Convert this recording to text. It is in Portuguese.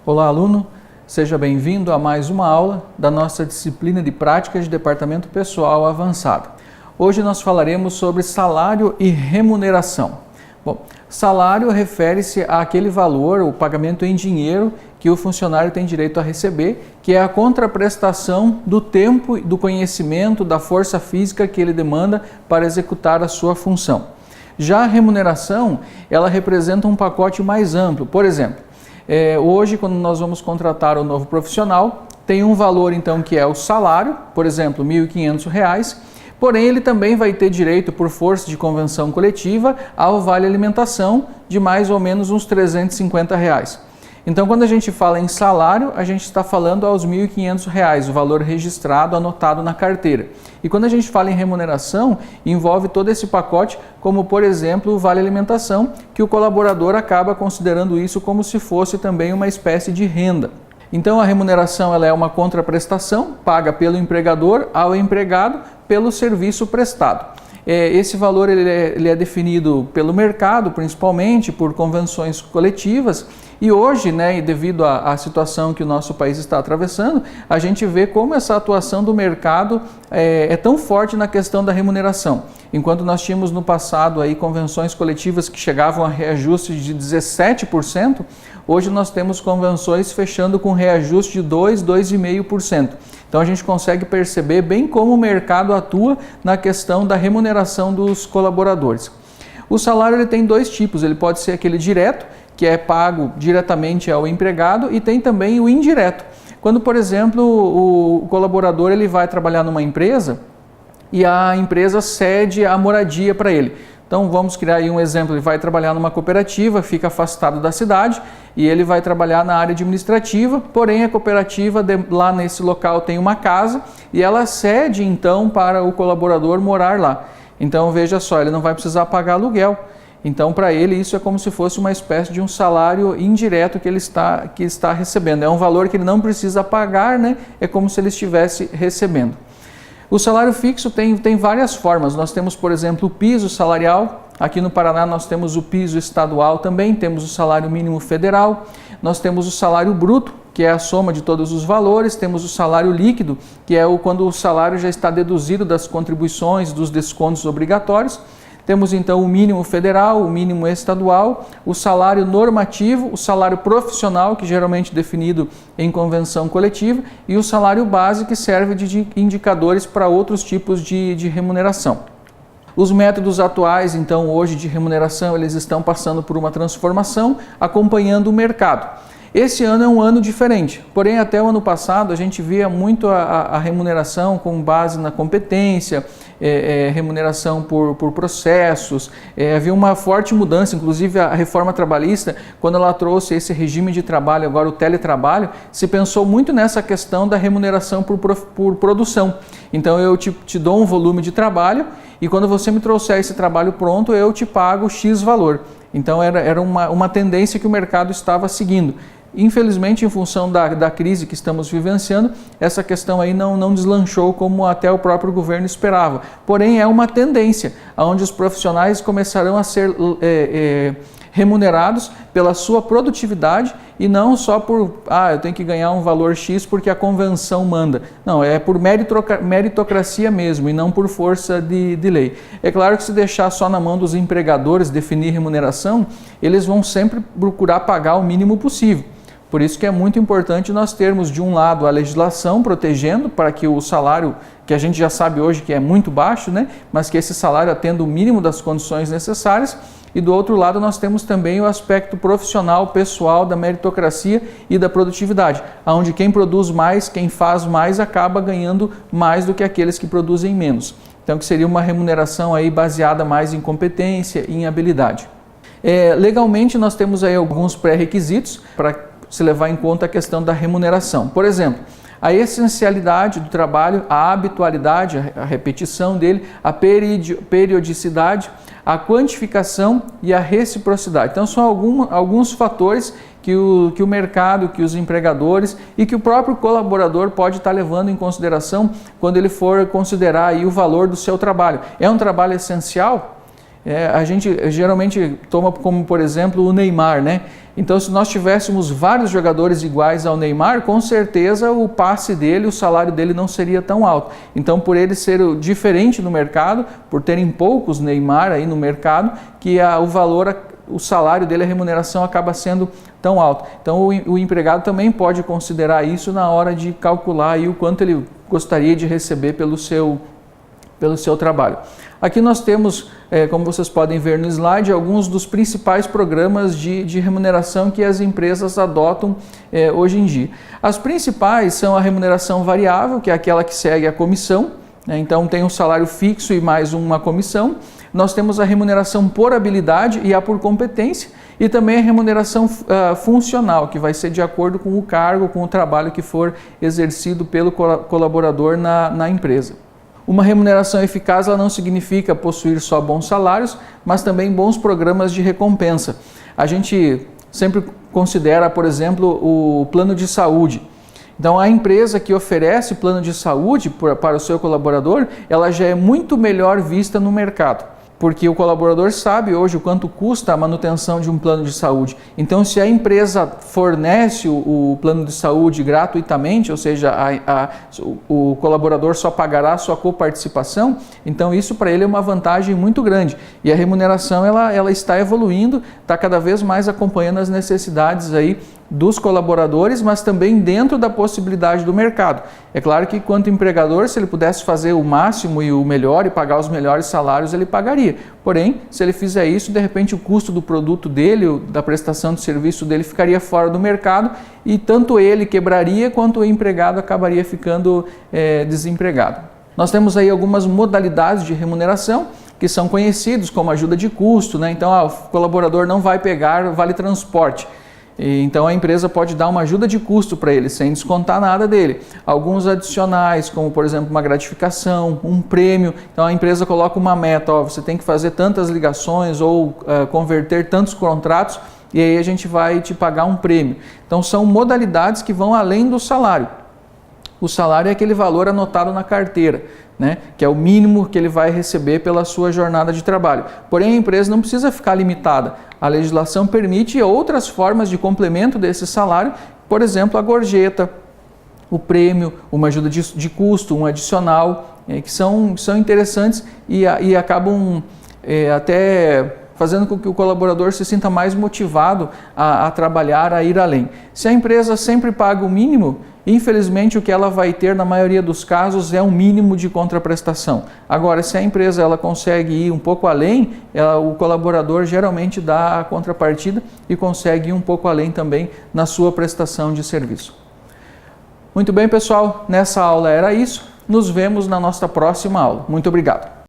Olá, aluno! Seja bem-vindo a mais uma aula da nossa disciplina de Práticas de Departamento Pessoal Avançado. Hoje nós falaremos sobre salário e remuneração. Bom, salário refere-se àquele valor, o pagamento em dinheiro que o funcionário tem direito a receber, que é a contraprestação do tempo, do conhecimento, da força física que ele demanda para executar a sua função. Já a remuneração, ela representa um pacote mais amplo. Por exemplo, hoje, quando nós vamos contratar um novo profissional, tem um valor então que é o salário, por exemplo, R$ 1.500, porém ele também vai ter direito, por força de convenção coletiva, ao vale alimentação de mais ou menos uns R$ 350. Então, quando a gente fala em salário, a gente está falando aos R$ 1.500, o valor registrado, anotado na carteira. E quando a gente fala em remuneração, envolve todo esse pacote, como por exemplo o vale alimentação, que o colaborador acaba considerando isso como se fosse também uma espécie de renda. Então a remuneração ela é uma contraprestação paga pelo empregador ao empregado pelo serviço prestado. Esse valor ele é definido pelo mercado, principalmente por convenções coletivas, e hoje, devido à situação que o nosso país está atravessando, a gente vê como essa atuação do mercado é tão forte na questão da remuneração. Enquanto nós tínhamos no passado aí convenções coletivas que chegavam a reajuste de 17%, hoje nós temos convenções fechando com reajuste de 2,5%. Então a gente consegue perceber bem como o mercado atua na questão da remuneração dos colaboradores. O salário ele tem dois tipos, ele pode ser aquele direto, que é pago diretamente ao empregado, e tem também o indireto. Quando, por exemplo, o colaborador ele vai trabalhar numa empresa e a empresa cede a moradia para ele. Então vamos criar aí um exemplo, ele vai trabalhar numa cooperativa, fica afastado da cidade e ele vai trabalhar na área administrativa, porém a cooperativa lá nesse local tem uma casa e ela cede então para o colaborador morar lá. Então veja só, ele não vai precisar pagar aluguel. Então para ele isso é como se fosse uma espécie de um salário indireto que ele está recebendo. É um valor que ele não precisa pagar, É como se ele estivesse recebendo. O salário fixo tem várias formas. Nós temos, por exemplo, o piso salarial. Aqui no Paraná nós temos o piso estadual também, temos o salário mínimo federal, nós temos o salário bruto, que é a soma de todos os valores, temos o salário líquido, que é quando o salário já está deduzido das contribuições, dos descontos obrigatórios. Temos então o mínimo federal, o mínimo estadual, o salário normativo, o salário profissional, que geralmente é definido em convenção coletiva, e o salário base, que serve de indicadores para outros tipos de remuneração. Os métodos atuais, então, hoje de remuneração, eles estão passando por uma transformação, acompanhando o mercado. Esse ano é um ano diferente, porém até o ano passado a gente via muito a remuneração com base na competência, remuneração por processos, havia uma forte mudança, inclusive a reforma trabalhista, quando ela trouxe esse regime de trabalho, agora o teletrabalho, se pensou muito nessa questão da remuneração por produção. Então eu te dou um volume de trabalho e quando você me trouxer esse trabalho pronto, eu te pago X valor. Então era uma tendência que o mercado estava seguindo. Infelizmente, em função da crise que estamos vivenciando, essa questão aí não deslanchou como até o próprio governo esperava. Porém, é uma tendência, onde os profissionais começarão a ser remunerados pela sua produtividade e não só por, eu tenho que ganhar um valor X porque a convenção manda. Não, é por meritocracia mesmo e não por força de lei. É claro que se deixar só na mão dos empregadores definir remuneração, eles vão sempre procurar pagar o mínimo possível. Por isso que é muito importante nós termos, de um lado, a legislação protegendo para que o salário, que a gente já sabe hoje que é muito baixo, mas que esse salário atenda o mínimo das condições necessárias, e do outro lado nós temos também o aspecto profissional, pessoal, da meritocracia e da produtividade, onde quem produz mais, quem faz mais, acaba ganhando mais do que aqueles que produzem menos. Então, que seria uma remuneração aí baseada mais em competência e em habilidade. Legalmente, nós temos aí alguns pré-requisitos para se levar em conta a questão da remuneração. Por exemplo, a essencialidade do trabalho, a habitualidade, a repetição dele, a periodicidade, a quantificação e a reciprocidade. Então são alguns fatores que o mercado, que os empregadores e que o próprio colaborador pode estar levando em consideração quando ele for considerar aí o valor do seu trabalho. É um trabalho essencial? A gente geralmente toma como, por exemplo, o Neymar, Então, se nós tivéssemos vários jogadores iguais ao Neymar, com certeza o passe dele, o salário dele não seria tão alto. Então, por ele ser diferente no mercado, por terem poucos Neymar aí no mercado, que o salário dele, a remuneração acaba sendo tão alto. Então, o empregado também pode considerar isso na hora de calcular aí o quanto ele gostaria de receber pelo seu trabalho. Aqui nós temos, como vocês podem ver no slide, alguns dos principais programas de remuneração que as empresas adotam hoje em dia. As principais são a remuneração variável, que é aquela que segue a comissão, né? Então tem um salário fixo e mais uma comissão. Nós temos a remuneração por habilidade e a por competência, e também a remuneração funcional, que vai ser de acordo com o cargo, com o trabalho que for exercido pelo colaborador na empresa. Uma remuneração eficaz ela não significa possuir só bons salários, mas também bons programas de recompensa. A gente sempre considera, por exemplo, o plano de saúde. Então, a empresa que oferece plano de saúde para o seu colaborador, ela já é muito melhor vista no mercado, porque o colaborador sabe hoje o quanto custa a manutenção de um plano de saúde. Então, se a empresa fornece o plano de saúde gratuitamente, ou seja, o colaborador só pagará a sua coparticipação, então isso para ele é uma vantagem muito grande. E a remuneração ela está evoluindo, está cada vez mais acompanhando as necessidades aí dos colaboradores, mas também dentro da possibilidade do mercado. É claro que, quanto empregador, se ele pudesse fazer o máximo e o melhor e pagar os melhores salários, ele pagaria. Porém, se ele fizer isso, de repente o custo do produto dele, da prestação de serviço dele, ficaria fora do mercado e tanto ele quebraria quanto o empregado acabaria ficando desempregado. Nós temos aí algumas modalidades de remuneração que são conhecidos como ajuda de custo, né? Então, o colaborador não vai pegar vale transporte. Então a empresa pode dar uma ajuda de custo para ele, sem descontar nada dele. Alguns adicionais, como por exemplo uma gratificação, um prêmio. Então a empresa coloca uma meta, você tem que fazer tantas ligações ou converter tantos contratos e aí a gente vai te pagar um prêmio. Então são modalidades que vão além do salário. O salário é aquele valor anotado na carteira, né? Que é o mínimo que ele vai receber pela sua jornada de trabalho. Porém, a empresa não precisa ficar limitada. A legislação permite outras formas de complemento desse salário, por exemplo, a gorjeta, o prêmio, uma ajuda de custo, um adicional, que são interessantes e acabam até fazendo com que o colaborador se sinta mais motivado a trabalhar, a ir além. Se a empresa sempre paga o mínimo, infelizmente o que ela vai ter na maioria dos casos é um mínimo de contraprestação. Agora, se a empresa ela consegue ir um pouco além, o colaborador geralmente dá a contrapartida e consegue ir um pouco além também na sua prestação de serviço. Muito bem, pessoal, nessa aula era isso. Nos vemos na nossa próxima aula. Muito obrigado.